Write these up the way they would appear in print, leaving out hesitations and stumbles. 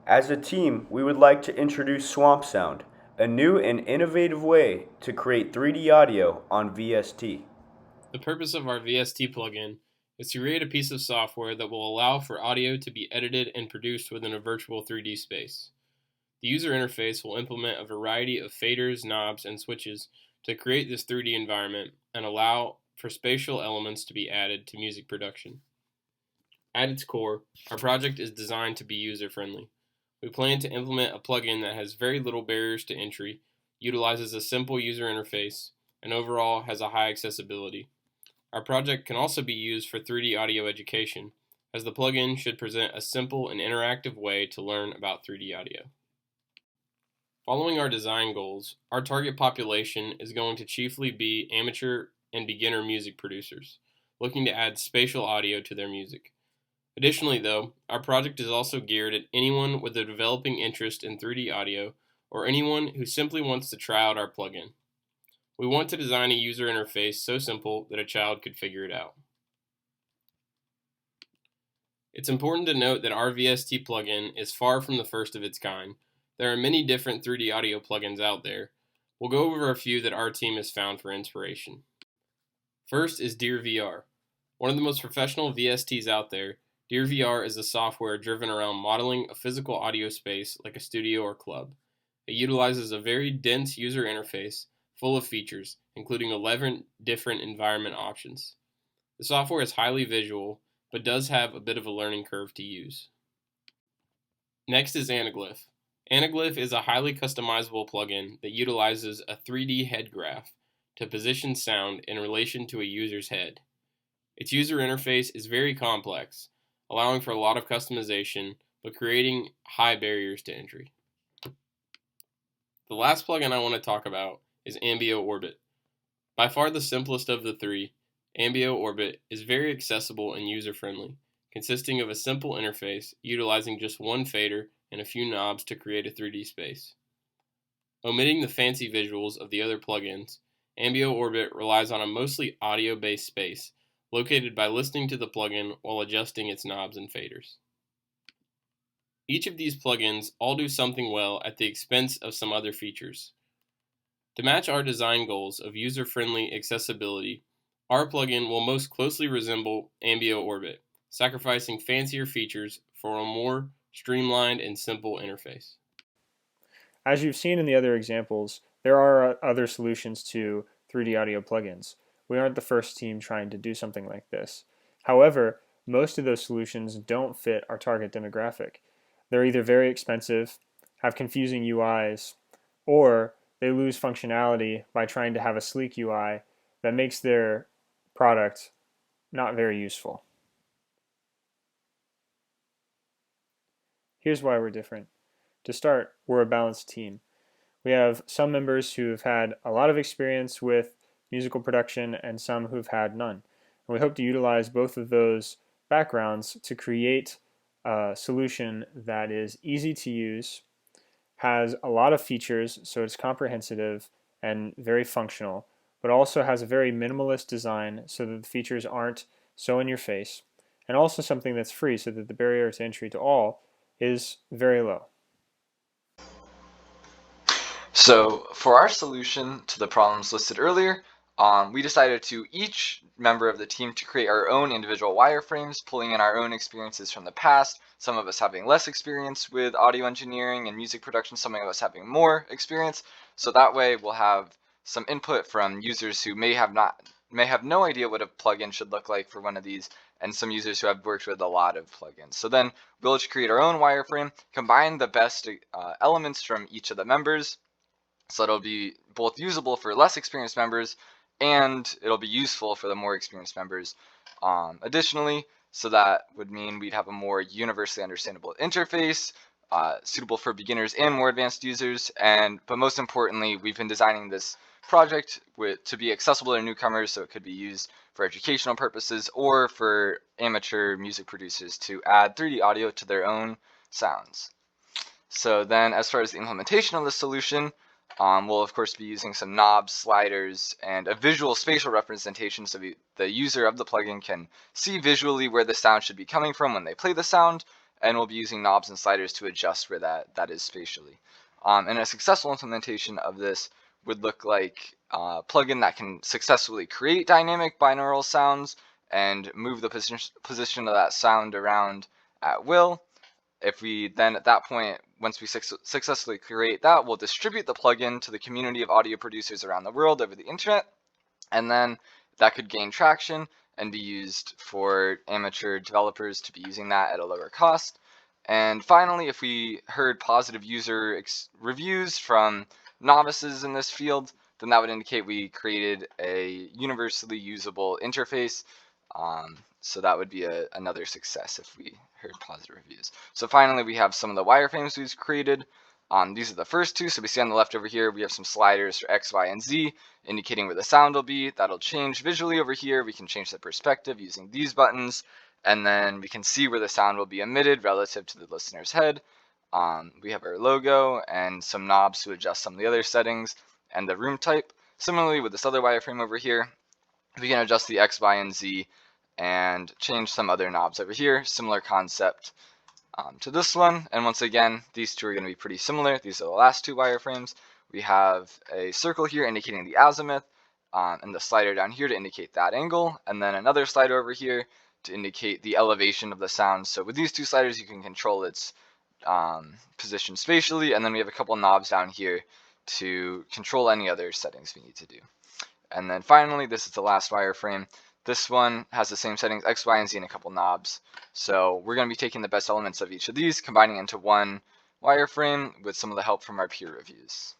As a team, we would like to introduce Swamp Sound, a new and innovative way to create 3D audio on VST. The purpose of our VST plugin is to create a piece of software that will allow for audio to be edited and produced within a virtual 3D space. The user interface will implement a variety of faders, knobs, and switches to create this 3D environment and allow for spatial elements to be added to music production. At its core, our project is designed to be user-friendly. We plan to implement a plugin that has very little barriers to entry, utilizes a simple user interface, and overall has a high accessibility. Our project can also be used for 3D audio education, as the plugin should present a simple and interactive way to learn about 3D audio. Following our design goals, our target population is going to chiefly be amateur and beginner music producers, looking to add spatial audio to their music. Additionally, though, our project is also geared at anyone with a developing interest in 3D audio or anyone who simply wants to try out our plugin. We want to design a user interface so simple that a child could figure it out. It's important to note that our VST plugin is far from the first of its kind. There are many different 3D audio plugins out there. We'll go over a few that our team has found for inspiration. First is DearVR. One of the most professional VSTs out there, DearVR is a software driven around modeling a physical audio space like a studio or club. It utilizes a very dense user interface full of features, including 11 different environment options. The software is highly visual, but does have a bit of a learning curve to use. Next is Anaglyph. Anaglyph is a highly customizable plugin that utilizes a 3D head graph to position sound in relation to a user's head. Its user interface is very complex, allowing for a lot of customization, but creating high barriers to entry. The last plugin I want to talk about is Ambio Orbit. By far the simplest of the three, Ambio Orbit is very accessible and user-friendly, consisting of a simple interface utilizing just one fader and a few knobs to create a 3D space. Omitting the fancy visuals of the other plugins, Ambio Orbit relies on a mostly audio-based space, located by listening to the plugin while adjusting its knobs and faders. Each of these plugins all do something well at the expense of some other features. To match our design goals of user-friendly accessibility, our plugin will most closely resemble Ambio Orbit, sacrificing fancier features for a more streamlined and simple interface. As you've seen in the other examples, there are other solutions to 3D audio plugins. We aren't the first team trying to do something like this. However, most of those solutions don't fit our target demographic. They're either very expensive, have confusing UIs, or they lose functionality by trying to have a sleek UI that makes their product not very useful. Here's why we're different. To start, we're a balanced team. We have some members who've had a lot of experience with musical production and some who've had none. And we hope to utilize both of those backgrounds to create a solution that is easy to use, has a lot of features, so it's comprehensive and very functional, but also has a very minimalist design so that the features aren't so in your face, and also something that's free so that the barrier to entry to all is very low. So for our solution to the problems listed earlier, we decided to each member of the team to create our own individual wireframes, pulling in our own experiences from the past, some of us having less experience with audio engineering and music production, some of us having more experience. So that way we'll have some input from users who may have no idea what a plugin should look like for one of these, and some users who have worked with a lot of plugins. So then we'll just create our own wireframe, combine the best elements from each of the members, so it'll be both usable for less experienced members and it'll be useful for the more experienced members. Additionally, so that would mean we'd have a more universally understandable interface, suitable for beginners and more advanced users. But most importantly, we've been designing this project to be accessible to newcomers, so it could be used for educational purposes or for amateur music producers to add 3D audio to their own sounds. So then as far as the implementation of the solution, we'll of course be using some knobs, sliders, and a visual spatial representation so the user of the plugin can see visually where the sound should be coming from when they play the sound, and we'll be using knobs and sliders to adjust where that is spatially. And a successful implementation of this would look like a plugin that can successfully create dynamic binaural sounds and move the position of that sound around at will. If we then, at that point, once we successfully create that, we'll distribute the plugin to the community of audio producers around the world over the internet, and then that could gain traction and be used for amateur developers to be using that at a lower cost. And finally, if we heard positive user reviews from novices in this field, then that would indicate we created a universally usable interface. So that would be another success if we heard positive reviews. So finally, we have some of the wireframes we've created. These are the first two. So we see on the left over here, we have some sliders for X, Y, and Z, indicating where the sound will be. That'll change visually over here. We can change the perspective using these buttons, and then we can see where the sound will be emitted relative to the listener's head. We have our logo and some knobs to adjust some of the other settings and the room type. Similarly, with this other wireframe over here, we can adjust the X, Y, and Z and change some other knobs over here. Similar concept to this one. And once again, these two are going to be pretty similar. These are the last two wireframes. We have a circle here indicating the azimuth, and the slider down here to indicate that angle, and then another slider over here to indicate the elevation of the sound. So with these two sliders, you can control its position spatially, and then we have a couple knobs down here to control any other settings we need to do. And then finally, this is the last wireframe. This one has the same settings, X, Y, and Z, and a couple knobs. So we're going to be taking the best elements of each of these, combining into one wireframe with some of the help from our peer reviews.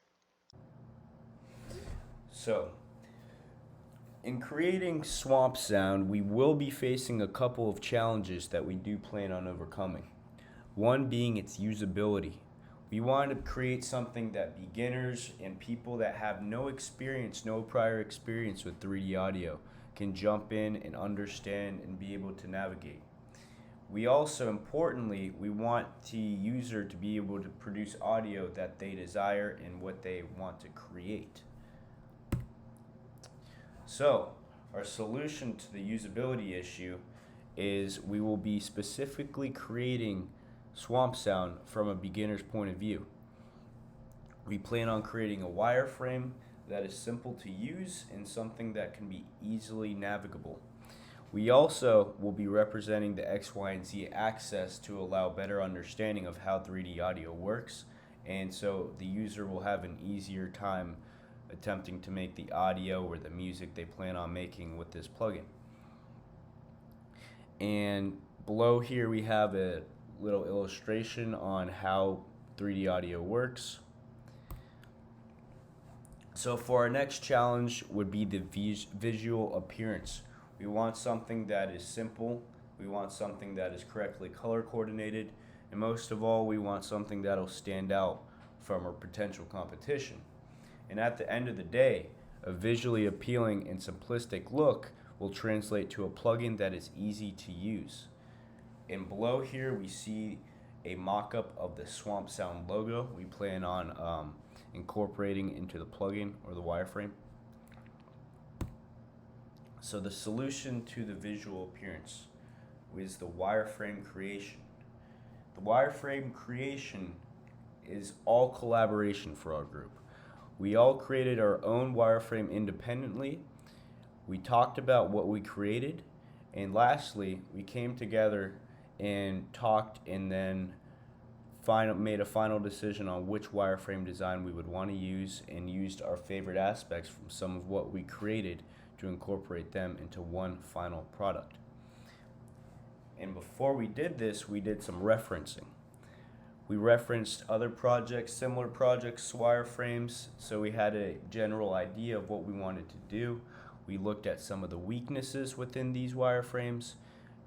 So, in creating Swamp Sound, we will be facing a couple of challenges that we do plan on overcoming. One being its usability. We want to create something that beginners and people that have no prior experience with 3D audio can jump in and understand and be able to navigate. We also, importantly, we want the user to be able to produce audio that they desire and what they want to create. So, our solution to the usability issue is we will be specifically creating Swamp Sound from a beginner's point of view. We plan on creating a wireframe that is simple to use and something that can be easily navigable. We also will be representing the X, Y, and Z axis to allow better understanding of how 3D audio works, and so the user will have an easier time attempting to make the audio or the music they plan on making with this plugin. And below here we have a little illustration on how 3D audio works. So for our next challenge would be the visual appearance. We want something that is simple, we want something that is correctly color coordinated, and most of all, we want something that'll stand out from our potential competition. And at the end of the day, a visually appealing and simplistic look will translate to a plugin that is easy to use. And below here we see a mock-up of the Swamp Sound logo we plan on incorporating into the plugin or the wireframe. So the solution to the visual appearance is the wireframe creation. The wireframe creation is all collaboration for our group. We all created our own wireframe independently. We talked about what we created, and lastly, we came together and talked and then made a final decision on which wireframe design we would want to use, and used our favorite aspects from some of what we created to incorporate them into one final product. And before we did this, we did some referencing. We referenced other projects, similar projects, wireframes, so we had a general idea of what we wanted to do. We looked at some of the weaknesses within these wireframes,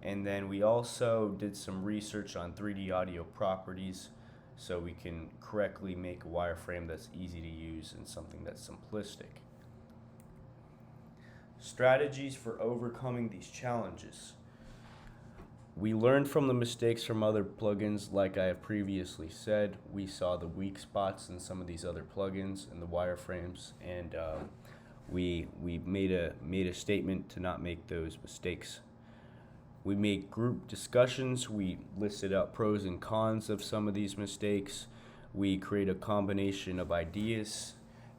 and then we also did some research on 3D audio properties so we can correctly make a wireframe that's easy to use and something that's simplistic. Strategies for overcoming these challenges. We learned from the mistakes from other plugins. Like I have previously said, we saw the weak spots in some of these other plugins and the wireframes, and we made a statement to not make those mistakes. We made group discussions. We listed out pros and cons of some of these mistakes. We created a combination of ideas.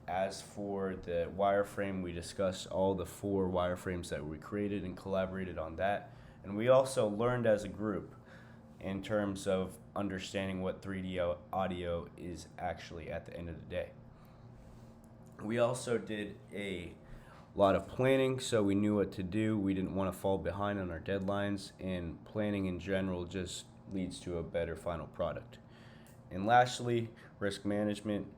As for the wireframe, we discussed all the 4 wireframes that we created and collaborated on that. And we also learned as a group in terms of understanding what 3D audio is actually at the end of the day. We also did a lot of planning, so we knew what to do. We didn't want to fall behind on our deadlines, and planning in general just leads to a better final product. And lastly, risk management,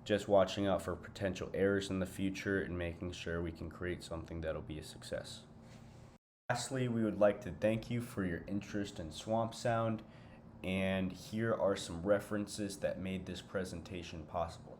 just watching out for potential errors in the future and making sure we can create something that'll be a success. Lastly, we would like to thank you for your interest in Swamp Sound, and here are some references that made this presentation possible.